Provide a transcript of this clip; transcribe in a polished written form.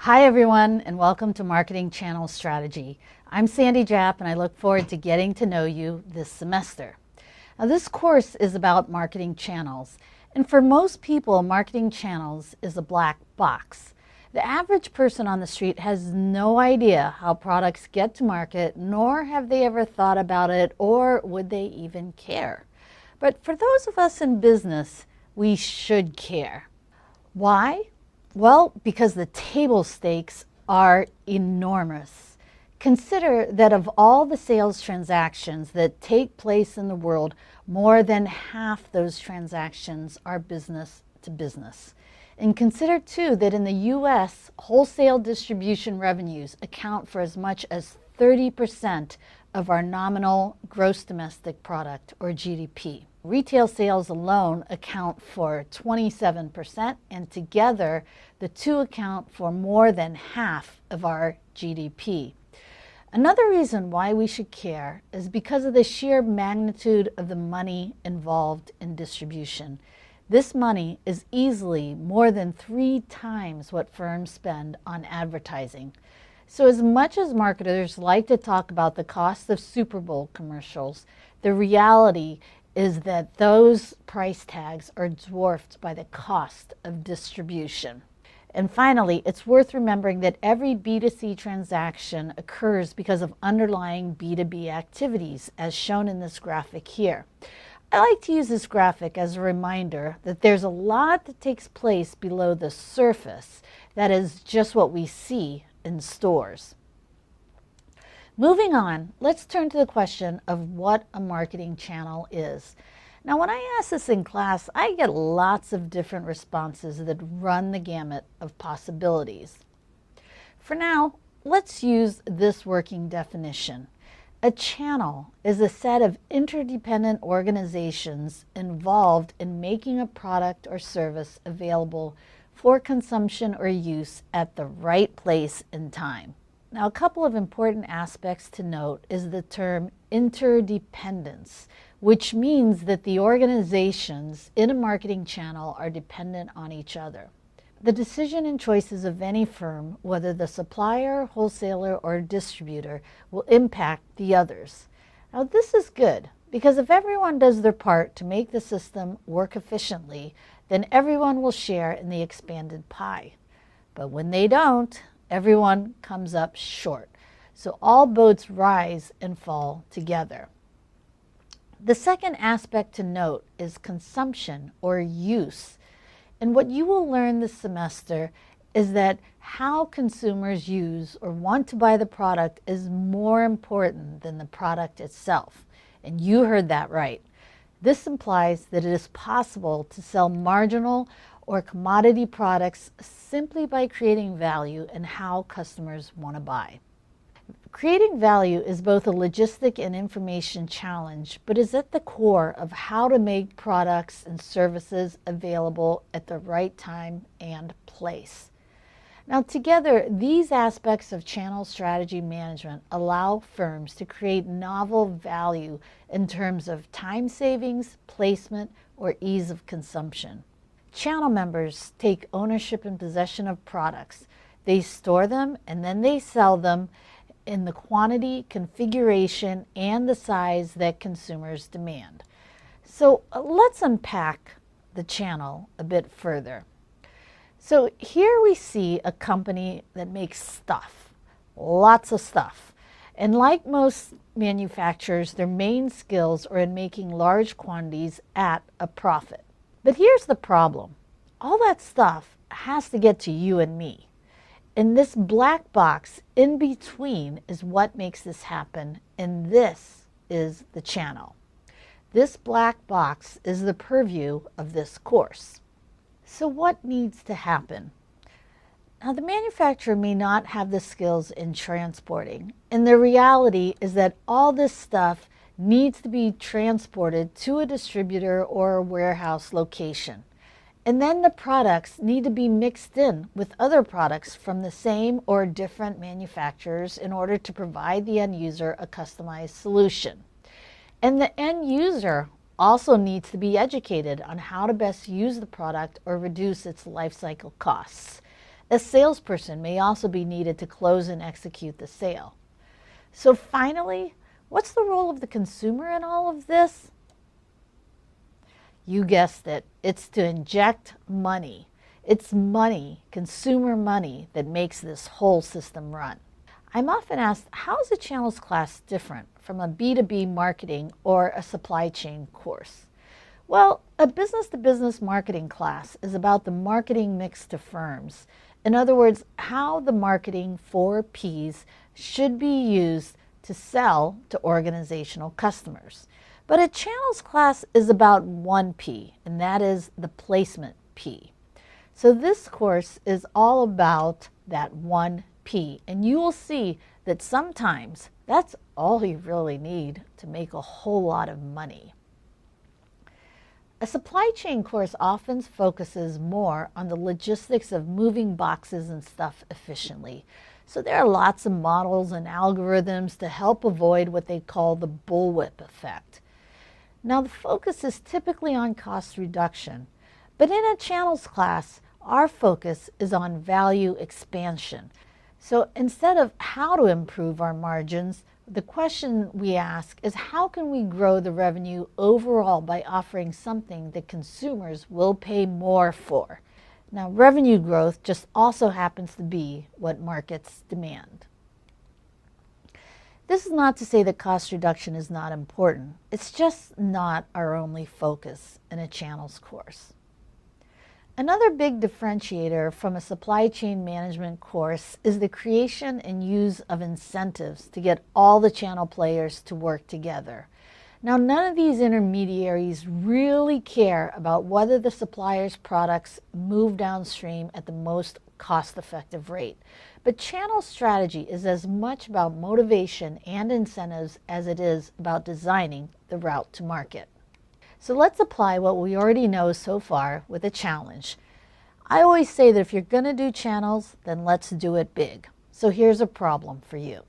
Hi everyone, and welcome to Marketing Channel Strategy. I'm Sandy Japp, and I look forward to getting to know you this semester. Now, this course is about marketing channels, and for most people, marketing channels is a black box. The average person on the street has no idea how products get to market, nor have they ever thought about it, or would they even care. But for those of us in business, we should care. Why? Well, because the table stakes are enormous. Consider that of all the sales transactions that take place in the world, more than half those transactions are business to business. And consider too that in the US, wholesale distribution revenues account for as much as 30% of our nominal gross domestic product, or GDP. Retail sales alone account for 27%, and together the two account for more than half of our GDP. Another reason why we should care is because of the sheer magnitude of the money involved in distribution. This money is easily more than 3 times what firms spend on advertising. So as much as marketers like to talk about the cost of Super Bowl commercials, the reality is that those price tags are dwarfed by the cost of distribution. And finally, it's worth remembering that every B2C transaction occurs because of underlying B2B activities, as shown in this graphic here. I like to use this graphic as a reminder that there's a lot that takes place below the surface that is just what we see in stores. Moving on, let's turn to the question of what a marketing channel is. Now, when I ask this in class, I get lots of different responses that run the gamut of possibilities. For now, let's use this working definition. A channel is a set of interdependent organizations involved in making a product or service available for consumption or use at the right place and time. Now, a couple of important aspects to note is the term interdependence, which means that the organizations in a marketing channel are dependent on each other. The decision and choices of any firm, whether the supplier, wholesaler, or distributor, will impact the others. Now, this is good because if everyone does their part to make the system work efficiently, then everyone will share in the expanded pie. But when they don't, everyone comes up short. So all boats rise and fall together. The second aspect to note is consumption or use. And what you will learn this semester is that how consumers use or want to buy the product is more important than the product itself. And you heard that right. This implies that it is possible to sell marginal or commodity products simply by creating value in how customers want to buy. Creating value is both a logistic and information challenge, but is at the core of how to make products and services available at the right time and place. Now, together, these aspects of channel strategy management allow firms to create novel value in terms of time savings, placement, or ease of consumption. Channel members take ownership and possession of products. They store them and then they sell them in the quantity, configuration, and the size that consumers demand. So let's unpack the channel a bit further. So here we see a company that makes stuff, lots of stuff. And like most manufacturers, their main skills are in making large quantities at a profit. But here's the problem. All that stuff has to get to you and me. And this black box in between is what makes this happen, and this is the channel. This black box is the purview of this course. So what needs to happen? Now, the manufacturer may not have the skills in transporting, and the reality is that all this stuff needs to be transported to a distributor or a warehouse location. And then the products need to be mixed in with other products from the same or different manufacturers in order to provide the end user a customized solution. And the end user also needs to be educated on how to best use the product or reduce its life cycle costs. A salesperson may also be needed to close and execute the sale. So finally, what's the role of the consumer in all of this? You guessed it, it's to inject money. It's money, consumer money, that makes this whole system run. I'm often asked, how is a channels class different from a B2B marketing or a supply chain course? Well, a business-to-business marketing class is about the marketing mix to firms. In other words, how the marketing 4 Ps should be used to sell to organizational customers. But a channels class is about 1 P, and that is the placement P. So this course is all about that 1 P, and you will see that sometimes that's all you really need to make a whole lot of money. A supply chain course often focuses more on the logistics of moving boxes and stuff efficiently. So there are lots of models and algorithms to help avoid what they call the bullwhip effect. Now the focus is typically on cost reduction, but in a channels class, our focus is on value expansion. So instead of how to improve our margins, the question we ask is, how can we grow the revenue overall by offering something that consumers will pay more for? Now, revenue growth just also happens to be what markets demand. This is not to say that cost reduction is not important. It's just not our only focus in a channels course. Another big differentiator from a supply chain management course is the creation and use of incentives to get all the channel players to work together. Now, none of these intermediaries really care about whether the supplier's products move downstream at the most cost-effective rate. But channel strategy is as much about motivation and incentives as it is about designing the route to market. So let's apply what we already know so far with a challenge. I always say that if you're going to do channels, then let's do it big. So here's a problem for you.